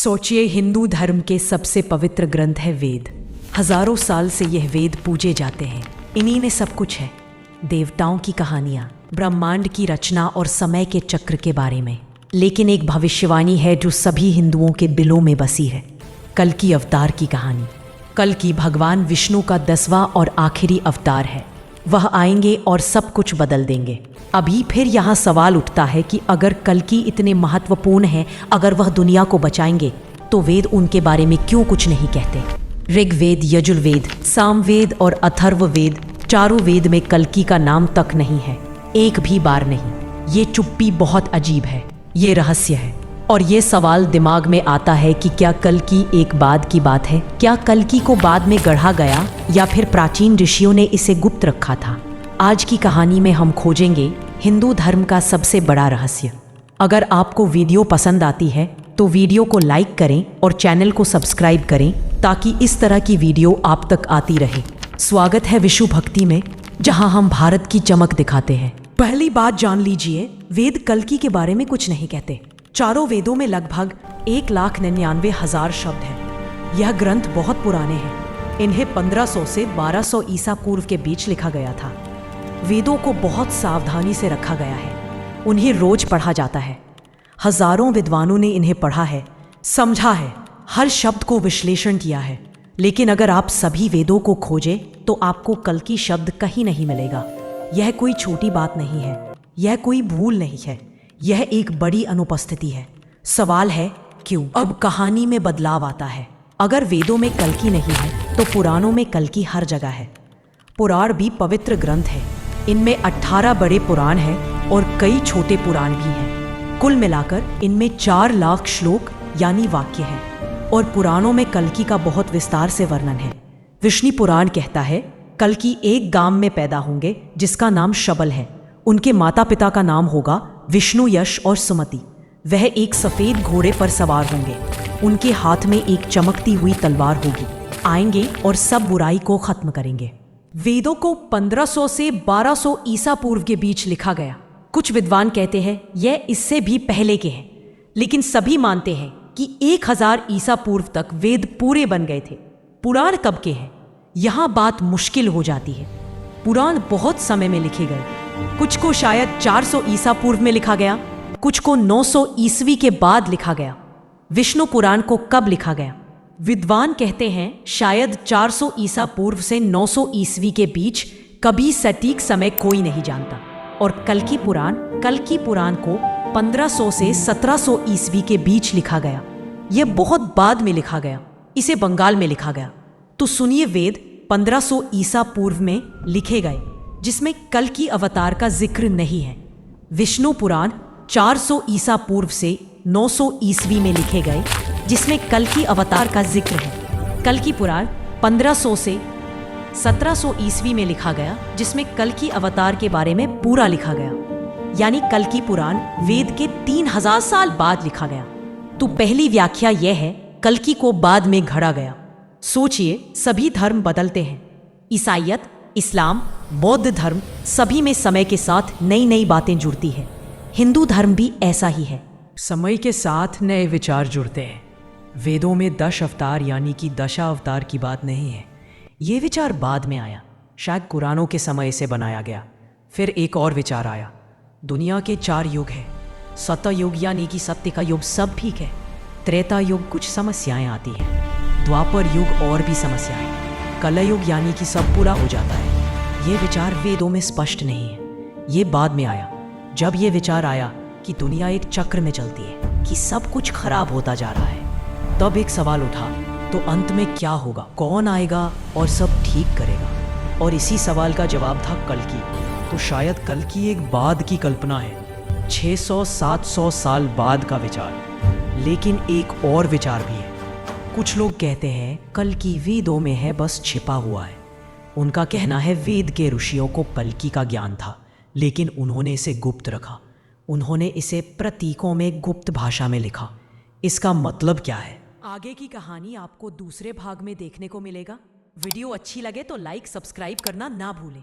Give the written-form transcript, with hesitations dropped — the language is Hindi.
सोचिए, हिंदू धर्म के सबसे पवित्र ग्रंथ है वेद। हजारों साल से यह वेद पूजे जाते हैं। इन्हीं में सब कुछ है, देवताओं की कहानियां, ब्रह्मांड की रचना और समय के चक्र के बारे में। लेकिन एक भविष्यवाणी है जो सभी हिंदुओं के दिलों में बसी है, कल्कि अवतार की कहानी। कल्कि भगवान विष्णु का 10वां और आखिरी अवतार है। वह आएंगे और सब कुछ बदल देंगे। अभी फिर यहाँ सवाल उठता है कि अगर कल्कि इतने महत्वपूर्ण हैं, अगर वह दुनिया को बचाएंगे, तो वेद उनके बारे में क्यों कुछ नहीं कहते? ऋग्वेद, यजुर्वेद, सामवेद और अथर्ववेद, चारों वेद में कल्कि का नाम तक नहीं है, एक भी बार नहीं। ये चुप्पी बहुत अजीब है, ये रहस्य है। और ये सवाल दिमाग में आता है कि क्या कल्कि एक बाद की बात है? क्या कल्कि को बाद में गढ़ा गया या फिर प्राचीन ऋषियों ने इसे गुप्त रखा था? आज की कहानी में हम खोजेंगे हिंदू धर्म का सबसे बड़ा रहस्य। अगर आपको वीडियो पसंद आती है तो वीडियो को लाइक करें और चैनल को सब्सक्राइब करें ताकि इस तरह की वीडियो आप तक आती रहे। स्वागत है विश्व भक्ति में, जहां हम भारत की चमक दिखाते हैं। पहली बात जान लीजिए, वेद कल्कि के बारे में कुछ नहीं कहते। चारों वेदों में लगभग 1,99,000 शब्द हैं। यह ग्रंथ बहुत पुराने हैं। इन्हें 1500 से 1200 ईसा पूर्व के बीच लिखा गया था। वेदों को बहुत सावधानी से रखा गया है। उन्हें रोज पढ़ा जाता है। हजारों विद्वानों ने इन्हें पढ़ा है, समझा है, हर शब्द को विश्लेषण किया है। लेकिन अगर आप सभी वेदों को खोजें तो आपको कल्कि शब्द कहीं नहीं मिलेगा। यह कोई छोटी बात नहीं है, यह कोई भूल नहीं है, यह एक बड़ी अनुपस्थिति है। सवाल है क्यों? अब कहानी में बदलाव आता है। अगर वेदों में कल्कि नहीं है तो पुराणों में कल्कि हर जगह है। पुराण भी पवित्र ग्रंथ है। इनमें 18 बड़े पुराण हैं और कई छोटे पुराण भी हैं। कुल मिलाकर इनमें 4 लाख श्लोक यानी वाक्य हैं। और पुराणों में कल्कि का बहुत विस्तार से वर्णन है। विष्णु पुराण कहता है कल्कि एक गांव में पैदा होंगे जिसका नाम शबल है। उनके माता पिता का नाम होगा विष्णु, यश और सुमति। वह एक सफेद घोड़े पर सवार होंगे। उनके हाथ में एक चमकती हुई तलवार होगी। आएंगे और सब बुराई को खत्म करेंगे। वेदों को 1500 से 1200 ईसा पूर्व के बीच लिखा गया। कुछ विद्वान कहते हैं यह इससे भी पहले के हैं, लेकिन सभी मानते हैं कि 1000 ईसा पूर्व तक वेद पूरे बन गए थे। पुराण कब के हैं? यहाँ बात मुश्किल हो जाती है। पुराण बहुत समय में लिखे गए। कुछ को शायद 400 ईसा पूर्व में लिखा गया, कुछ को 900 ईस्वी के बाद लिखा गया। विष्णु पुराण को कब लिखा गया? विद्वान कहते हैं शायद 400 ईसा पूर्व से 900 ईस्वी के बीच, कभी सटीक समय कोई नहीं जानता। और कल्कि पुराण को 1500 से 1700 ईस्वी के बीच लिखा गया। यह बहुत बाद में लिखा गया। इसे बंगाल में लिखा गया। तो सुनिए, वेद 1500 ईसा पूर्व में लिखे गए जिसमें कल्कि अवतार का जिक्र नहीं है। विष्णु पुराण 400 ईसा पूर्व से 900 ईस्वी में लिखे गए जिसमें कल्कि अवतार का जिक्र है। कल्कि पुराण 1500 से 1700 ईस्वी में लिखा गया जिसमें कल्कि अवतार के बारे में पूरा लिखा गया। यानी कल्कि पुराण वेद के 3000 साल बाद लिखा गया। तो पहली व्याख्या यह है, कल्कि को बाद में घड़ा गया। सोचिए, सभी धर्म बदलते हैं। ईसाईयत, इस्लाम, बौद्ध धर्म, सभी में समय के साथ नई नई बातें जुड़ती हैं। हिंदू धर्म भी ऐसा ही है। समय के साथ नए विचार जुड़ते हैं। वेदों में 10 अवतार यानी कि दशावतार की बात नहीं है। ये विचार बाद में आया, शायद कुरानों के समय से बनाया गया। फिर एक और विचार आया, दुनिया के 4 युग हैं। सतयुग यानी कि सत्य का युग सब ठीक है। त्रेता युग कुछ समस्याएं आती हैं। द्वापर युग और भी समस्याएं। कलयुग यानी कि सब पूरा हो जाता है। ये विचार वेदों में स्पष्ट नहीं है। ये बाद में आया। जब ये विचार आया कि दुनिया एक चक्र में चलती है, कि सब कुछ खराब होता जा रहा है, तब एक सवाल उठा, तो अंत में क्या होगा? कौन आएगा और सब ठीक करेगा? और इसी सवाल का जवाब था कल्कि। तो शायद कल्कि एक बाद की कल्पना है, 600-700 साल बाद का विचार। लेकिन एक और विचार भी है। कुछ लोग कहते हैं कल्कि वेदों में है, बस छिपा हुआ है। उनका कहना है वेद के ऋषियों को कल्कि का ज्ञान था, लेकिन उन्होंने इसे गुप्त रखा। उन्होंने इसे प्रतीकों में गुप्त भाषा में लिखा। इसका मतलब क्या है? आगे की कहानी आपको दूसरे भाग में देखने को मिलेगा। वीडियो अच्छी लगे तो लाइक, सब्सक्राइब करना ना भूलें।